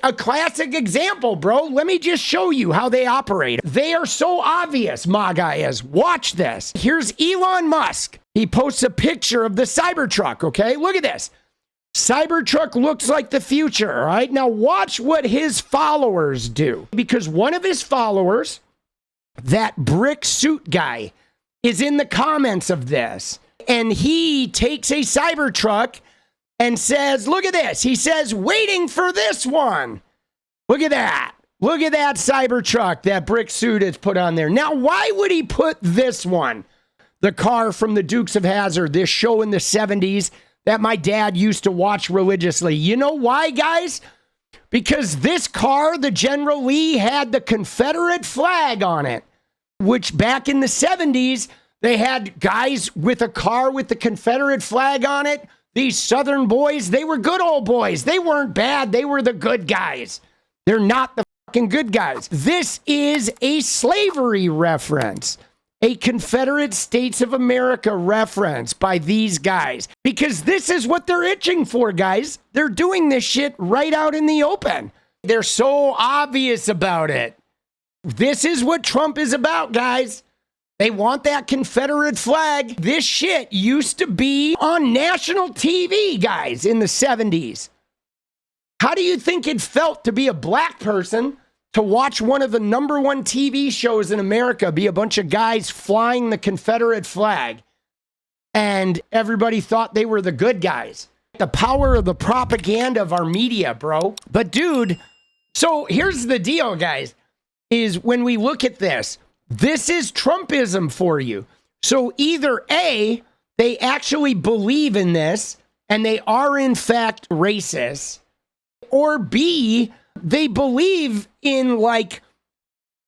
A classic example, bro. Let me just show you how they operate. They are so obvious, Maga is. Watch this. Here's Elon Musk. He posts a picture of the Cybertruck, okay? Look at this. Cybertruck looks like the future, all right? Now watch what his followers do. Because one of his followers, that brick suit guy, is in the comments of this. And he takes a Cybertruck and says, look at this. He says, waiting for this one. Look at that. Look at that Cybertruck, that brick suit is put on there. Now, why would he put this one? The car from the Dukes of Hazzard, this show in the 70s that my dad used to watch religiously. You know why, guys? Because this car, the General Lee, had the Confederate flag on it, which back in the 70s, they had guys with a car with the Confederate flag on it. These Southern boys, they were good old boys. They weren't bad. They were the good guys. They're not the fucking good guys. This is a slavery reference, a Confederate States of America reference by these guys, because this is what they're itching for, guys. They're doing this shit right out in the open. They're so obvious about it. This is what Trump is about, guys. They want that Confederate flag. This shit used to be on national TV, guys, in the 70s. How do you think it felt to be a black person to watch one of the #1 TV shows in America be a bunch of guys flying the Confederate flag? And everybody thought they were the good guys. The power of the propaganda of our media, bro. But dude, so here's the deal, guys, is when we look at this, this is Trumpism for you. So either A, they actually believe in this and they are in fact racist, or B, they believe in like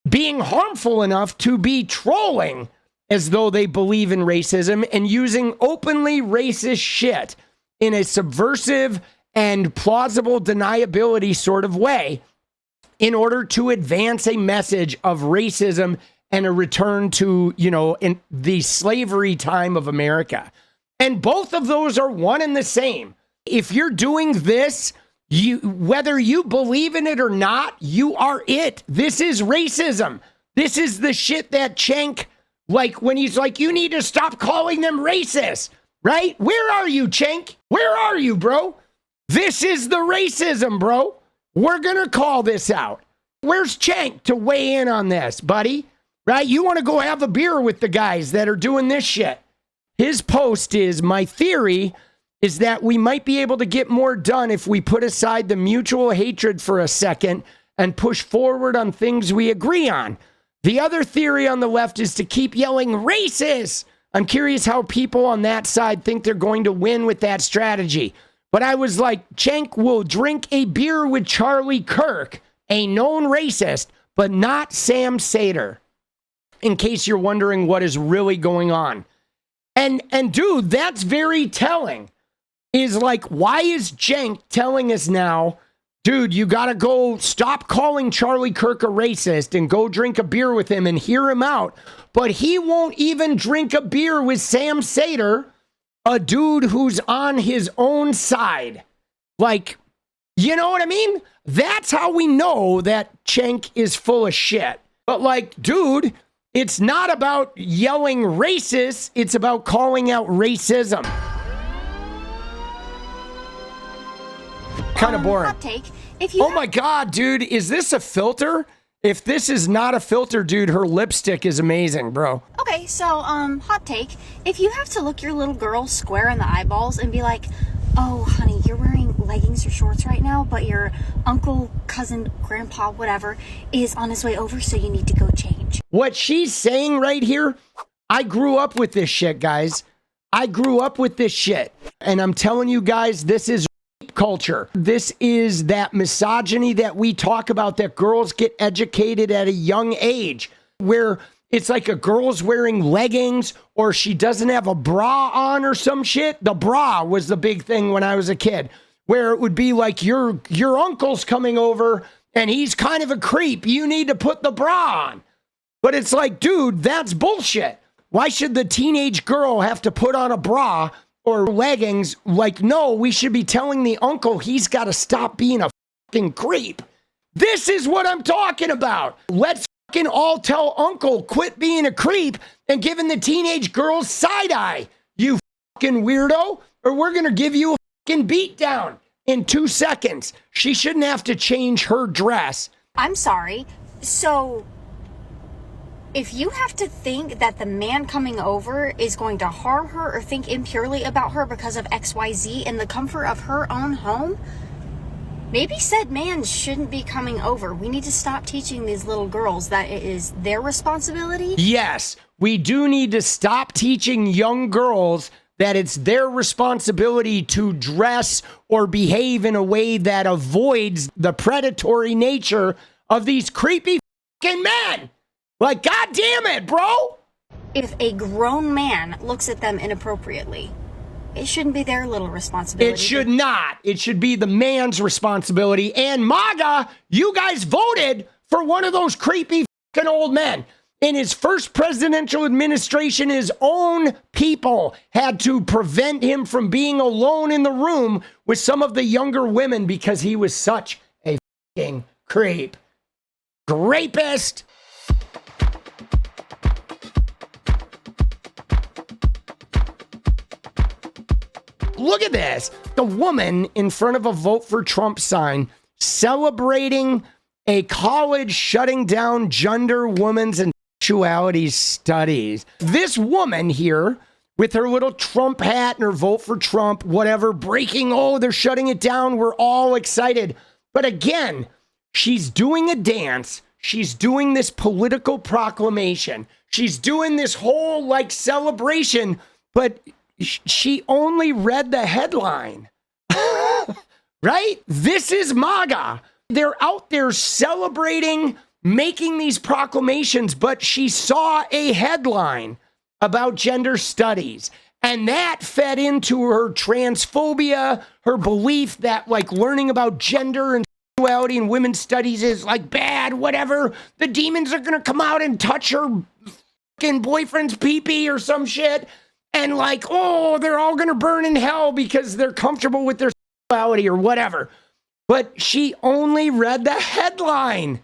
being harmful enough to be trolling as though they believe in racism and using openly racist shit in a subversive and plausible deniability sort of way in order to advance a message of racism and a return to, you know, in the slavery time of America. And both of those are one and the same. If you're doing this, whether you believe in it or not, you are it. This is racism. This is the shit that Cenk, like when he's like, you need to stop calling them racist, right? Where are you, Cenk? Where are you, bro? This is the racism, bro. We're going to call this out. Where's Cenk to weigh in on this, buddy? Right? You want to go have a beer with the guys that are doing this shit. His post is, my theory is that we might be able to get more done if we put aside the mutual hatred for a second and push forward on things we agree on. The other theory on the left is to keep yelling racist. I'm curious how people on that side think they're going to win with that strategy. But I was like, Cenk will drink a beer with Charlie Kirk, a known racist, but not Sam Seder. In case you're wondering what is really going on. And dude, that's very telling. Is like, why is Cenk telling us now, dude, you got to go stop calling Charlie Kirk a racist and go drink a beer with him and hear him out. But he won't even drink a beer with Sam Seder, a dude who's on his own side. Like, you know what I mean? That's how we know that Cenk is full of shit. But like, dude, it's not about yelling racist. It's about calling out racism. Kind of boring. Hot take. If you oh my God, dude, is this a filter? If this is not a filter, dude, her lipstick is amazing, bro. Okay, so, hot take. If you have to look your little girl square in the eyeballs and be like, oh, honey, you're wearing leggings or shorts right now, but your uncle, cousin, grandpa, whatever, is on his way over, so you need to go change. What she's saying right here, I grew up with this shit, guys. I grew up with this shit. And I'm telling you guys, this is culture. This is that misogyny that we talk about, that girls get educated at a young age, where it's like a girl's wearing leggings or she doesn't have a bra on or some shit. The bra was the big thing when I was a kid, where it would be like your uncle's coming over and he's kind of a creep. You need to put the bra on. But it's like, dude, that's bullshit. Why should the teenage girl have to put on a bra or leggings? Like, no, we should be telling the uncle he's got to stop being a fucking creep. This is what I'm talking about. Let's fucking all tell Uncle quit being a creep and giving the teenage girls side eye, you fucking weirdo, or we're gonna give you a fucking beat down in 2 seconds. She shouldn't have to change her dress. I'm sorry. So, if you have to think that the man coming over is going to harm her or think impurely about her because of XYZ in the comfort of her own home, maybe said man shouldn't be coming over. We need to stop teaching these little girls that it is their responsibility. Yes, we do need to stop teaching young girls that it's their responsibility to dress or behave in a way that avoids the predatory nature of these creepy fucking men. Like, God damn it, bro. If a grown man looks at them inappropriately, it shouldn't be their little responsibility. It should not. It should be the man's responsibility. And MAGA, you guys voted for one of those creepy fucking old men. In his first presidential administration, his own people had to prevent him from being alone in the room with some of the younger women because he was such a fucking creep. Rapist. Look at this. The woman in front of a Vote for Trump sign celebrating a college shutting down gender, women's, and sexuality studies. This woman here with her little Trump hat and her Vote for Trump, whatever, breaking, oh, they're shutting it down. We're all excited. But again, she's doing a dance. She's doing this political proclamation. She's doing this whole like celebration, but she only read the headline, right? This is MAGA. They're out there celebrating, making these proclamations, but she saw a headline about gender studies, and that fed into her transphobia, her belief that like learning about gender and sexuality and women's studies is like bad, whatever. The demons are gonna come out and touch her fucking boyfriend's pee-pee or some shit. And like, oh, they're all going to burn in hell because they're comfortable with their sexuality or whatever. But she only read the headline.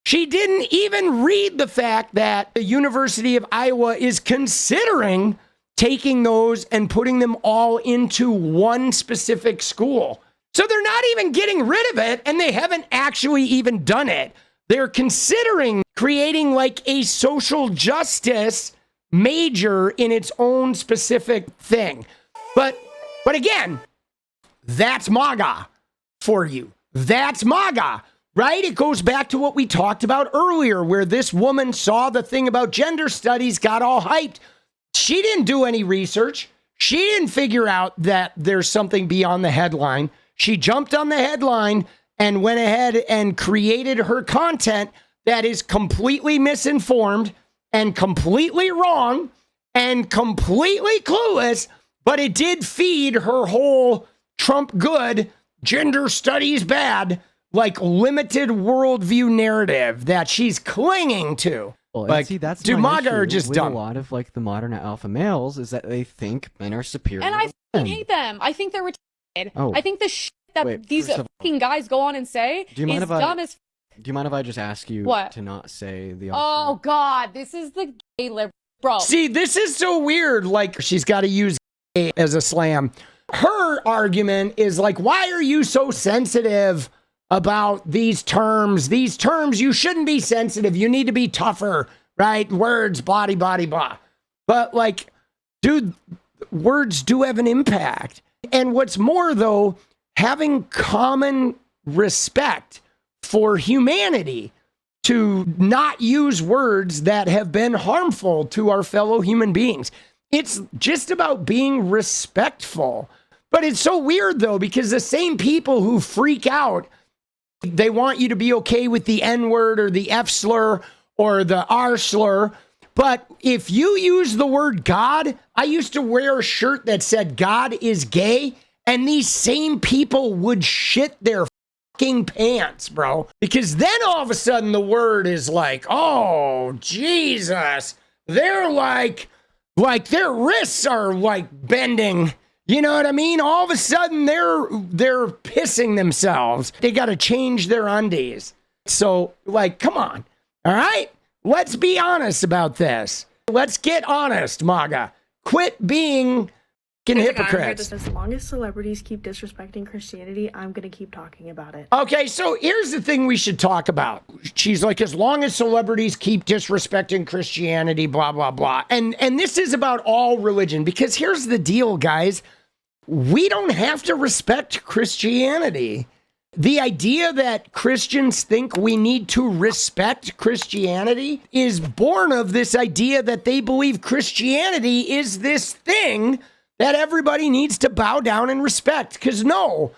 She didn't even read the fact that the University of Iowa is considering taking those and putting them all into one specific school. So they're not even getting rid of it, and they haven't actually even done it. They're considering creating like a social justice major in its own specific thing. But again, that's MAGA for you. That's MAGA, right? It goes back to what we talked about earlier, where this woman saw the thing about gender studies, got all hyped. She didn't do any research. She didn't figure out that there's something beyond the headline. She jumped on the headline and went ahead and created her content that is completely misinformed and completely wrong and completely clueless, but it did feed her whole Trump good, gender studies bad, like limited worldview narrative that she's clinging to. Well, like, see, that's dude, my MAGA issue are just with dumb. A lot of like the modern alpha males is that they think men are superior. And I to fucking women. hate them. I think they're retarded. Oh. I think the shit that Wait, these first of fucking guys go on and say Do you mind is if I- dumb as Do you mind if I just ask you What? to not say the Oh God, this is the gay liberal. Bro. See, this is so weird. Like, she's got to use as a slam. Her argument is like, why are you so sensitive about these terms? These terms, you shouldn't be sensitive. You need to be tougher, right? Words, blah, blah, blah. But like, dude, words do have an impact. And what's more, though, having common respect for humanity, to not use words that have been harmful to our fellow human beings. It's just about being respectful. But it's so weird, though, because the same people who freak out, they want you to be okay with the N-word or the F slur or the R slur. But if you use the word God, I used to wear a shirt that said God is gay, and these same people would shit their fucking pants, bro. Because then all of a sudden the word is like, oh, Jesus. They're like their wrists are like bending You know what I mean? All of a sudden they're pissing themselves. They got to change their undies. So, like, come on. All right? Let's be honest about this. Let's get honest, Maga. Quit being hypocrites. As long as celebrities keep disrespecting Christianity, I'm going to keep talking about it. Okay, so here's the thing we should talk about. She's like, as long as celebrities keep disrespecting Christianity, blah, blah, blah. And this is about all religion, because here's the deal, guys. We don't have to respect Christianity. The idea that Christians think we need to respect Christianity is born of this idea that they believe Christianity is this thing that everybody needs to bow down and respect. Because no,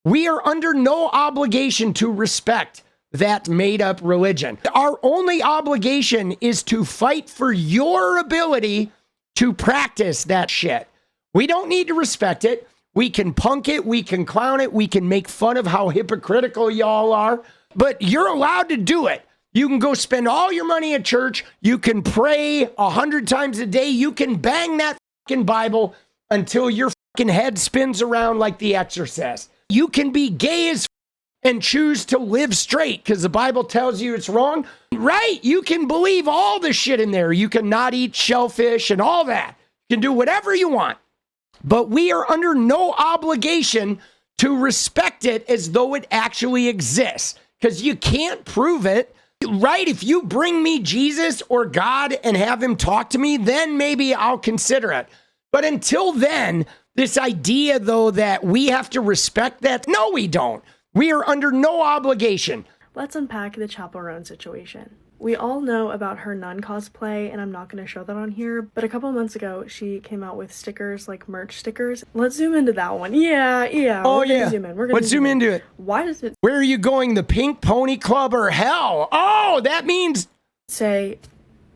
we are under no obligation to respect that made-up religion. Our only obligation is to fight for your ability to practice that shit. We don't need to respect it. We can punk it. We can clown it. We can make fun of how hypocritical y'all are. But you're allowed to do it. You can go spend all your money at church. You can pray 100 times a day. You can bang that fucking Bible until your fucking head spins around like The Exorcist. You can be gay as and choose to live straight because the Bible tells you it's wrong. Right? You can believe all the shit in there. You can not eat shellfish and all that. You can do whatever you want. But we are under no obligation to respect it as though it actually exists, because you can't prove it, right? If you bring me Jesus or God and have him talk to me, then maybe I'll consider it. But until then, this idea, though, that we have to respect that, no, we don't. We are under no obligation. Let's unpack the 𝗤𝗄𝗪 situation. We all know about her nun cosplay, and I'm not going to show that on here, but a couple months ago, she came out with stickers, like merch stickers. Let's zoom into that one. Yeah. Oh, we're yeah. Gonna zoom in. Let's zoom into it. Why does it Where are you going? The Pink Pony Club or hell? Oh, that means say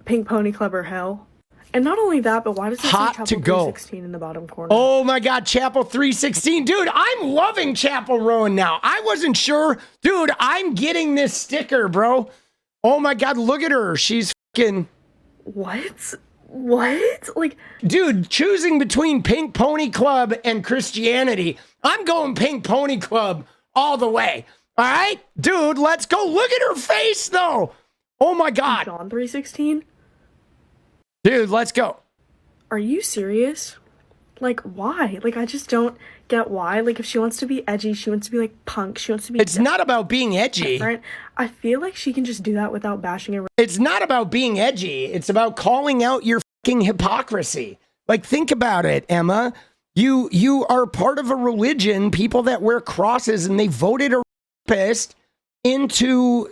Pink Pony Club or hell? And not only that, but why does it say hot Chapel to go 316 in the bottom corner? Oh my God, Chapel 316. Dude, I'm loving Chapel Rowan now. I wasn't sure. Dude, I'm getting this sticker, bro. Oh my God, look at her. She's fucking... What? Like... Dude, choosing between Pink Pony Club and Christianity, I'm going Pink Pony Club all the way. All right? Dude, let's go. Look at her face, though. Oh my God. John 316? Dude, let's go. Are you serious? Like, why? Like, I just don't get why. Like, if she wants to be edgy, she wants to be, like, punk. She wants to be... It's not about being edgy. Different. I feel like she can just do that without bashing it. It's not about being edgy. It's about calling out your fucking hypocrisy. Like, think about it, Emma. You are part of a religion, people that wear crosses, and they voted a rapist into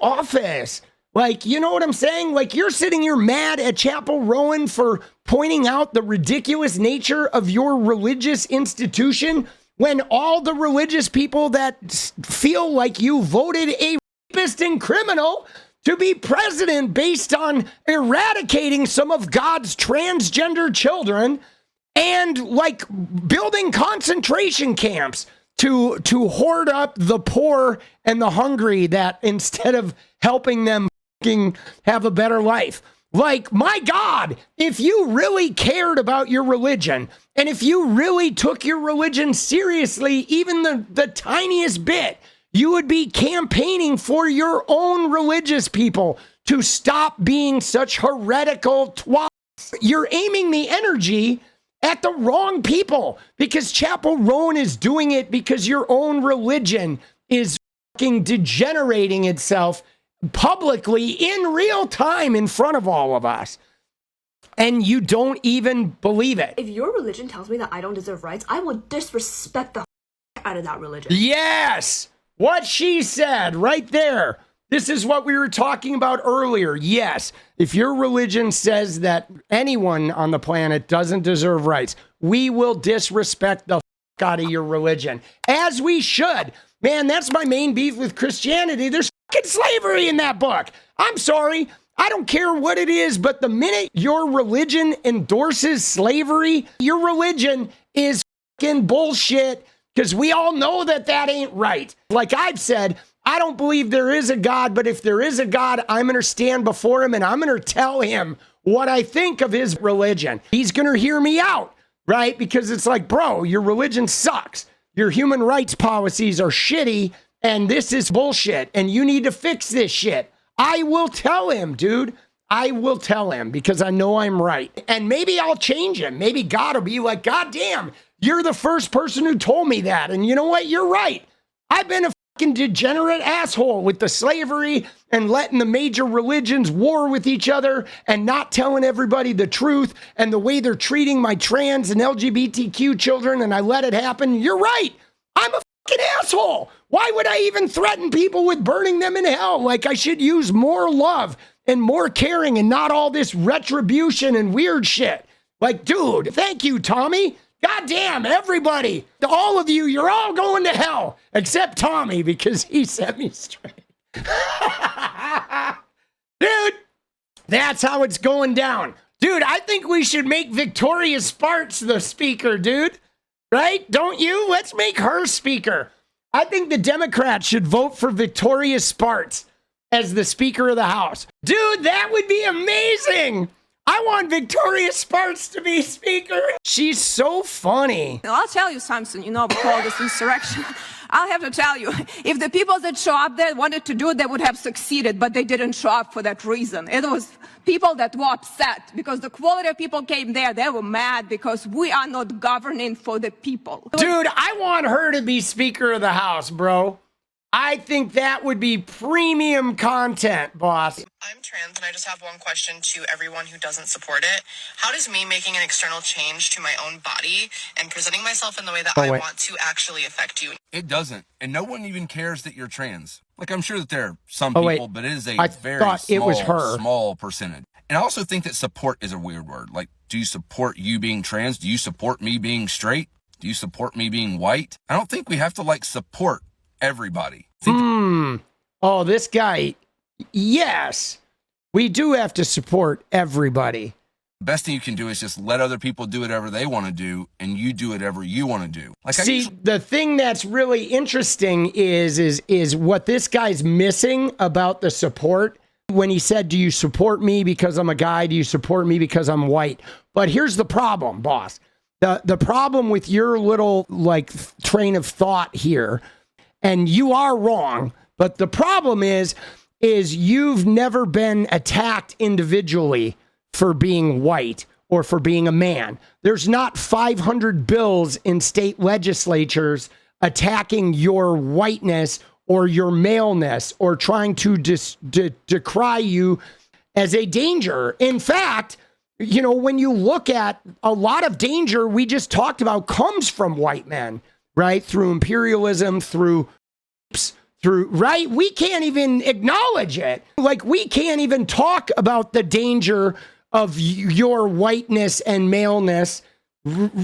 office. Like, you know what I'm saying? Like, you're sitting here mad at Chapel Rowan for pointing out the ridiculous nature of your religious institution when all the religious people that feel like you voted a rapist and criminal to be president based on eradicating some of God's transgender children and, like, building concentration camps to hoard up the poor and the hungry that instead of helping them have a better life. Like, my God, if you really cared about your religion and if you really took your religion seriously, even the tiniest bit, you would be campaigning for your own religious people to stop being such heretical twats. You're aiming the energy at the wrong people because Chapel Rowan is doing it because your own religion is fucking degenerating itself publicly in real time in front of all of us. And you don't even believe it. If your religion tells me that I don't deserve rights, I will disrespect the out of that religion. Yes! What she said right there. This is what we were talking about earlier. Yes, if your religion says that anyone on the planet doesn't deserve rights, we will disrespect the out of your religion. As we should. Man, that's my main beef with Christianity. There's fucking slavery in that book. I'm sorry. I don't care what it is, but the minute your religion endorses slavery, your religion is fucking bullshit because we all know that that ain't right. Like I've said, I don't believe there is a God, but if there is a God, I'm going to stand before him and I'm going to tell him what I think of his religion. He's going to hear me out. right? Because it's like, bro, your religion sucks. Your human rights policies are shitty, and this is bullshit, and you need to fix this shit. I will tell him, dude. I will tell him because I know I'm right. And maybe I'll change him. Maybe God will be like, God damn, you're the first person who told me that. And you know what? You're right. I've been a fucking degenerate asshole with the slavery and letting the major religions war with each other and not telling everybody the truth and the way they're treating my trans and LGBTQ children, and I let it happen. You're right. I'm a fucking asshole. Why would I even threaten people with burning them in hell? Like, I should use more love and more caring and not all this retribution and weird shit. Like, dude, thank you, Tommy. God damn, everybody, all of you, you're all going to hell, except Tommy, because he set me straight. Dude, that's how it's going down. Dude, I think we should make 𝗣𝗢𝗟 the speaker, dude. Right? Don't you? Let's make her speaker. I think the Democrats should vote for 𝗣𝗢𝗟 as the Speaker of the House. Dude, that would be amazing. I want 𝗣𝗢𝗟 to be Speaker. She's so funny. I'll tell you something, you know, before this insurrection. I'll have to tell you, if the people that show up there wanted to do it, they would have succeeded, but they didn't show up for that reason. It was people that were upset because the quality of people came there. They were mad because we are not governing for the people. Dude, I want her to be Speaker of the House, bro. I think that would be premium content, boss. I'm trans, and I just have one question to everyone who doesn't support it. How does me making an external change to my own body and presenting myself in the way that I want to actually affect you? It doesn't. And no one even cares that you're trans. Like, I'm sure that there are some people, but it is a very small percentage. And I also think that support is a weird word. Like, do you support you being trans? Do you support me being straight? Do you support me being white? I don't think we have to, like, support everybody. Oh, this guy. Yes, we do have to support everybody. The best thing you can do is just let other people do whatever they want to do, and you do whatever you want to do. Like, see, the thing that's really interesting is what this guy's missing about the support. When he said, do you support me because I'm a guy? Do you support me because I'm white? But here's the problem, boss. The problem with your little, like, train of thought here, and you are wrong, but the problem is you've never been attacked individually for being white or for being a man. There's not 500 bills in state legislatures attacking your whiteness or your maleness or trying to decry you as a danger. In fact, you know, when you look at a lot of danger we just talked about comes from white men, right? Through imperialism, through, right? We can't even acknowledge it. Like, we can't even talk about the danger of your whiteness and maleness,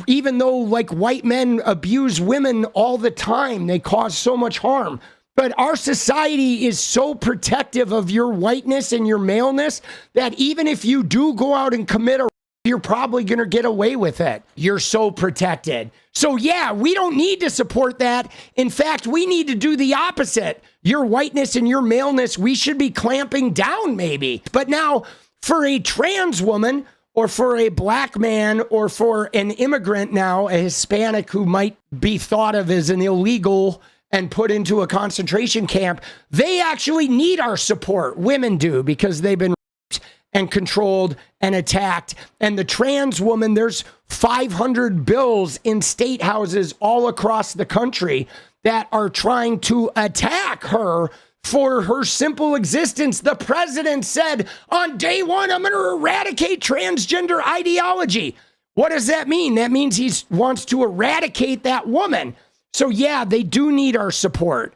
even though, like, white men abuse women all the time. They cause so much harm. But our society is so protective of your whiteness and your maleness that even if you do go out and commit a, you're probably going to get away with it. You're so protected. So yeah, we don't need to support that. In fact, we need to do the opposite. Your whiteness and your maleness, we should be clamping down maybe. But now for a trans woman or for a black man or for an immigrant now, a Hispanic who might be thought of as an illegal and put into a concentration camp, they actually need our support. Women do, because they've been raped and controlled and attacked. And the trans woman, there's 500 bills in state houses all across the country that are trying to attack her for her simple existence. The president said on day one, I'm going to eradicate transgender ideology. What does that mean? That means he wants to eradicate that woman. So yeah, they do need our support.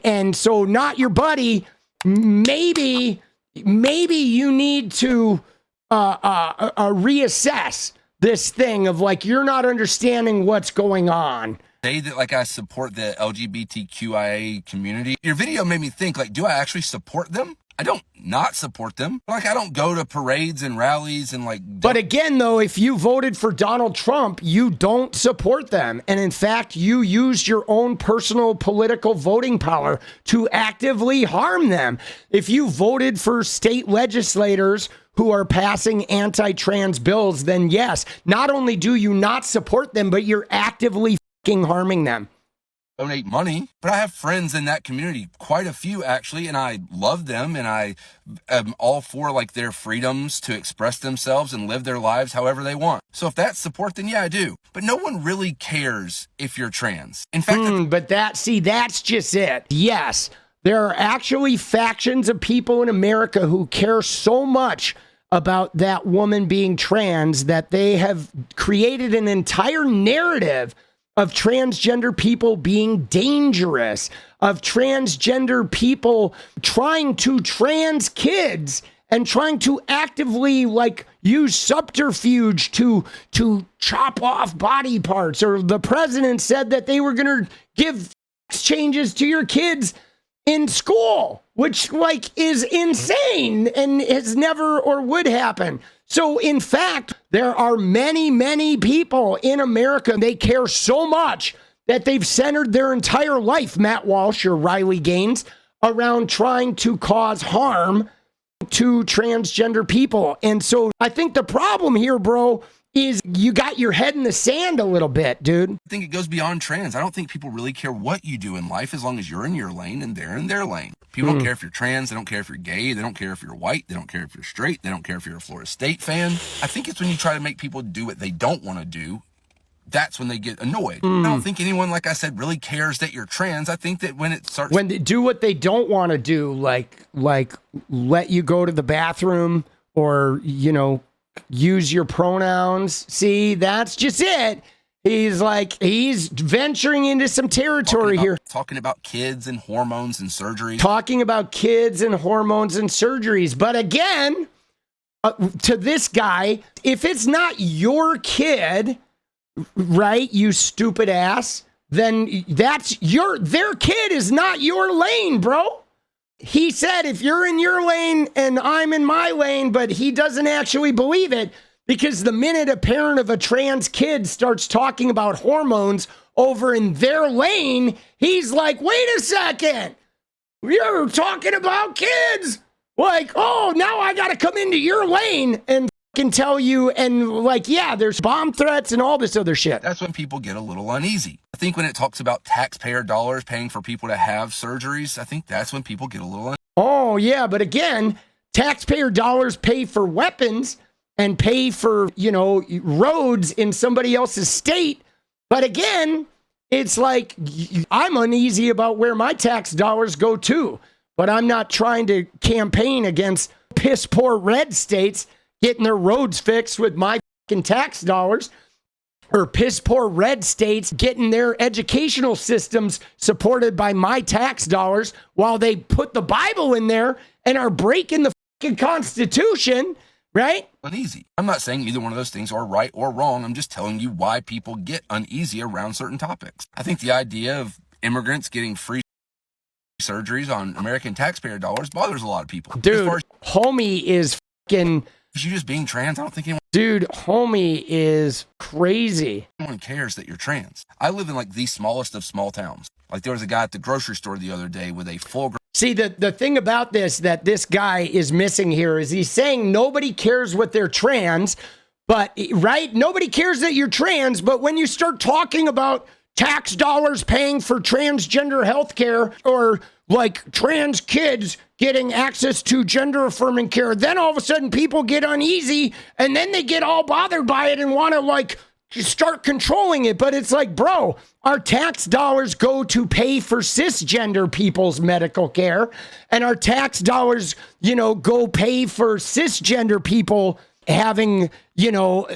And so not your buddy, maybe you need to reassess this thing of, like, you're not understanding what's going on. Say that, like, I support the LGBTQIA community. Your video made me think, like, do I actually support them? I don't not support them. Like, I don't go to parades and rallies and like. But again, though, if you voted for Donald Trump, you don't support them. And in fact, you used your own personal political voting power to actively harm them. If you voted for state legislators who are passing anti-trans bills, then yes, not only do you not support them, but you're actively fucking harming them. Donate money, but I have friends in that community, quite a few actually, and I love them, and I am all for like their freedoms to express themselves and live their lives however they want. So if that's support, then yeah, I do. But no one really cares if you're trans. In fact, that's just it. Yes, there are actually factions of people in America who care so much about that woman being trans that they have created an entire narrative of transgender people being dangerous, of transgender people trying to trans kids and trying to actively like use subterfuge to chop off body parts. Or the president said that they were going to give changes to your kids in school, which like is insane and has never or would happen. So in fact, there are many, many people in America, they care so much that they've centered their entire life, Matt Walsh or Riley Gaines, around trying to cause harm to transgender people. And so I think the problem here, bro, is you got your head in the sand a little bit, dude. I think it goes beyond trans. I don't think people really care what you do in life as long as you're in your lane and they're in their lane. People don't care if you're trans. They don't care if you're gay. They don't care if you're white. They don't care if you're straight. They don't care if you're a Florida State fan. I think it's when you try to make people do what they don't want to do, that's when they get annoyed. I don't think anyone, like I said, really cares that you're trans. I think that when it starts... When they do what they don't want to do, like let you go to the bathroom or, you know, use your pronouns. See, that's just it. He's venturing into some territory here. Talking about kids and hormones and surgeries. But again, to this guy, if it's not your kid, right, you stupid ass, then their kid is not your lane, bro. He said, if you're in your lane and I'm in my lane, but he doesn't actually believe it, because the minute a parent of a trans kid starts talking about hormones over in their lane, he's like, wait a second, you're talking about kids. Like, oh, now I got to come into your lane and can tell you, and like, yeah, there's bomb threats and all this other shit. That's when people get a little uneasy. I think when it talks about taxpayer dollars paying for people to have surgeries, I think that's when people get a little uneasy. Oh, yeah, but again, taxpayer dollars pay for weapons and pay for, you know, roads in somebody else's state. But again, it's like, I'm uneasy about where my tax dollars go to, but I'm not trying to campaign against piss poor red states getting their roads fixed with my fucking tax dollars, or piss poor red states getting their educational systems supported by my tax dollars while they put the Bible in there and are breaking the fucking Constitution, right? Uneasy. I'm not saying either one of those things are right or wrong. I'm just telling you why people get uneasy around certain topics. I think the idea of immigrants getting free surgeries on American taxpayer dollars bothers a lot of people. Dude, homie is fucking... You just being trans, I don't think anyone... Dude, homie is crazy. No one cares that you're trans. I live in like the smallest of small towns. Like there was a guy at the grocery store the other day with a full... See, the thing about this that this guy is missing here is he's saying nobody cares what they're trans, but, right? Nobody cares that you're trans, but when you start talking about tax dollars paying for transgender health care or like trans kids getting access to gender affirming care, then all of a sudden people get uneasy and then they get all bothered by it and want to like start controlling it. But it's like, bro, our tax dollars go to pay for cisgender people's medical care, and our tax dollars, you know, go pay for cisgender people having, you know,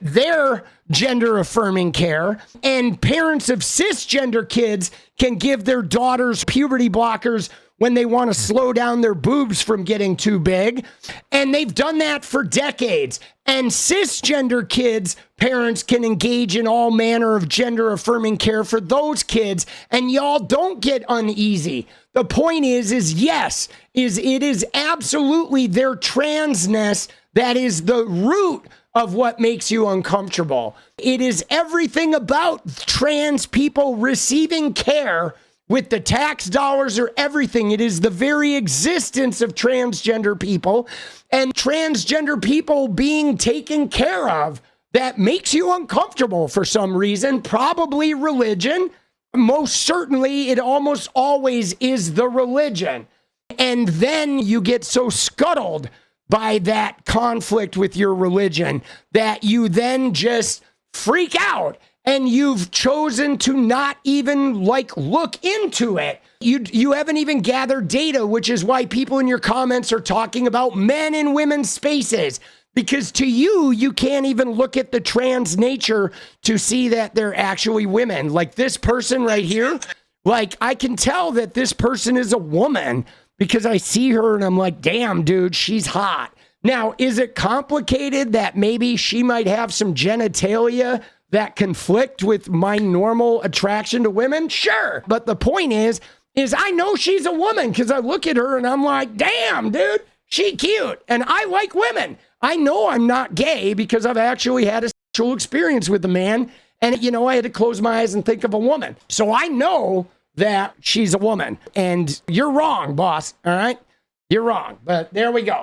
their gender affirming care, and parents of cisgender kids can give their daughters puberty blockers when they want to slow down their boobs from getting too big. And they've done that for decades. And cisgender kids, parents can engage in all manner of gender affirming care for those kids. And y'all don't get uneasy. The point is yes, it is absolutely their transness that is the root of what makes you uncomfortable. It is everything about trans people receiving care with the tax dollars or everything. It is the very existence of transgender people and transgender people being taken care of that makes you uncomfortable for some reason, probably religion. Most certainly, it almost always is the religion. And then you get so scuttled by that conflict with your religion that you then just freak out and you've chosen to not even look into it. You haven't even gathered data, which is why people in your comments are talking about men and women's spaces. Because to you, you can't even look at the trans nature to see that they're actually women. Like this person right here, I can tell that this person is a woman because I see her and I'm like, damn, dude, she's hot. Now, is it complicated that maybe she might have some genitalia that conflict with my normal attraction to women? Sure. But the point is I know she's a woman because I look at her and I'm like, damn, dude, she cute. And I like women. I know I'm not gay because I've actually had a sexual experience with a man. And, I had to close my eyes and think of a woman. So I know that she's a woman. And you're wrong, boss. All right? You're wrong. But there we go.